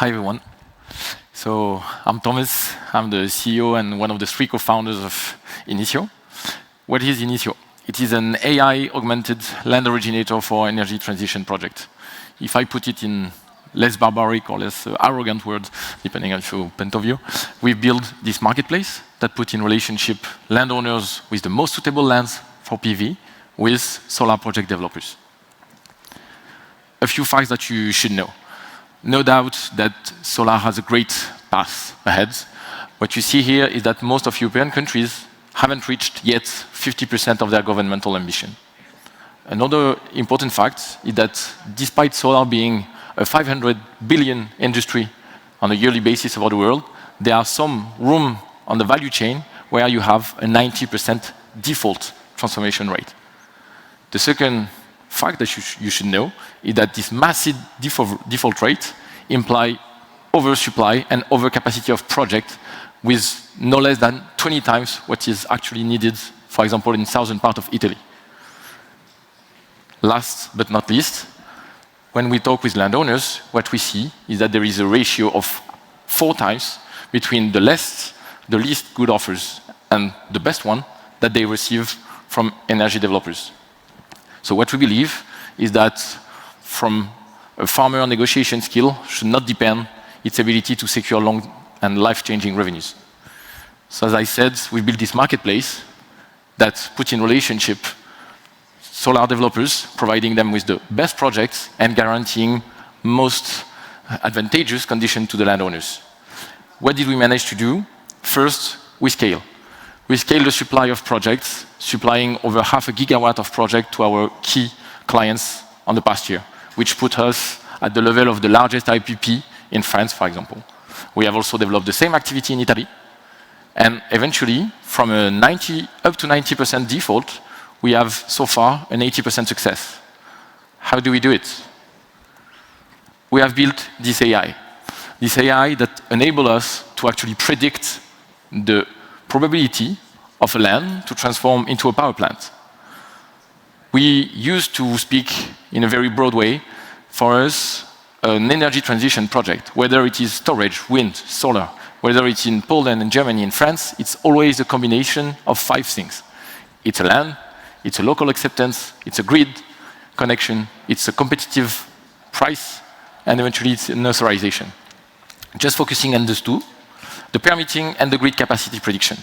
Hi, everyone. So I'm Thomas. I'm the CEO and one of the 3 co-founders of Inicio. What is Inicio? It is an AI-augmented land originator for energy transition project. If I put it in less barbaric or less arrogant words, depending on your point of view, we build this marketplace that put in relationship landowners with the most suitable lands for PV with solar project developers. A few facts that you should know. No doubt that solar has a great path ahead. What you see here is that most of European countries haven't reached yet 50% of their governmental ambition. Another important fact is that despite solar being a 500 billion industry on a yearly basis over the world, there are some room on the value chain where you have a 90% default transformation rate. The second fact that you should know is that this massive default rate imply oversupply and overcapacity of project with no less than 20 times what is actually needed, for example, in southern part of Italy. Last but not least, when we talk with landowners, what we see is that there is a ratio of 4 times between the least good offers and the best one that they receive from energy developers. So what we believe is that from a farmer negotiation skill should not depend its ability to secure long and life-changing revenues. So as I said, we built this marketplace that puts in relationship solar developers, providing them with the best projects and guaranteeing most advantageous conditions to the landowners. What did we manage to do? First, we scale. We scale the supply of projects, supplying over 0.5 gigawatt of project to our key clients on the past year, which put us at the level of the largest IPP in France, for example. We have also developed the same activity in Italy. And eventually, from a up to 90% default, we have so far an 80% success. How do we do it? We have built this AI that enables us to actually predict the probability of a land to transform into a power plant. We used to speak in a very broad way. For us, an energy transition project, whether it is storage, wind, solar, whether it's in Poland and Germany and France, it's always a combination of 5 things. It's a land, it's a local acceptance, it's a grid connection, it's a competitive price, and eventually it's an authorization. Just focusing on those 2, the permitting and the grid capacity prediction.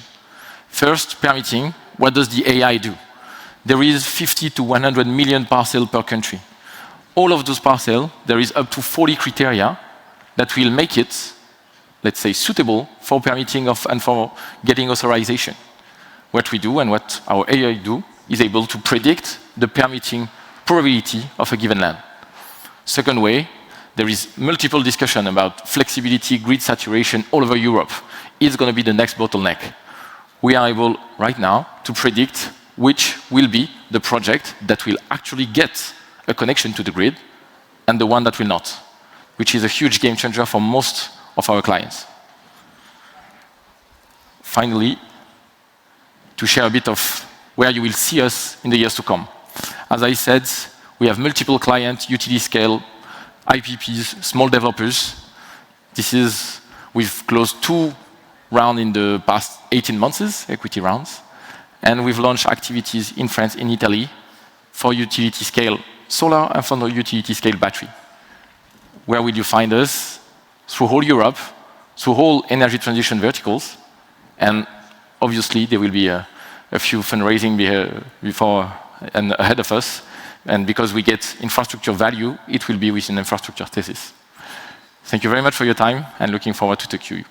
First, permitting, what does the AI do? There is 50 to 100 million parcels per country. All of those parcels, there is up to 40 criteria that will make it, let's say, suitable for permitting and for getting authorization. What we do and what our AI do is able to predict the permitting probability of a given land. Second way, there is multiple discussion about flexibility, grid saturation all over Europe. It's going to be the next bottleneck. We are able right now to predict which will be the project that will actually get a connection to the grid and the one that will not, which is a huge game changer for most of our clients. Finally, to share a bit of where you will see us in the years to come. As I said, we have multiple clients, utility scale, IPPs, small developers. We've closed 2 rounds in the past 18 months, equity rounds, and we've launched activities in France, in Italy, for utility scale solar and for the utility scale battery. Where will you find us? Through whole Europe, through whole energy transition verticals, and obviously there will be a few fundraising before and ahead of us. And because we get infrastructure value, it will be within infrastructure thesis. Thank you very much for your time, and looking forward to talk to you.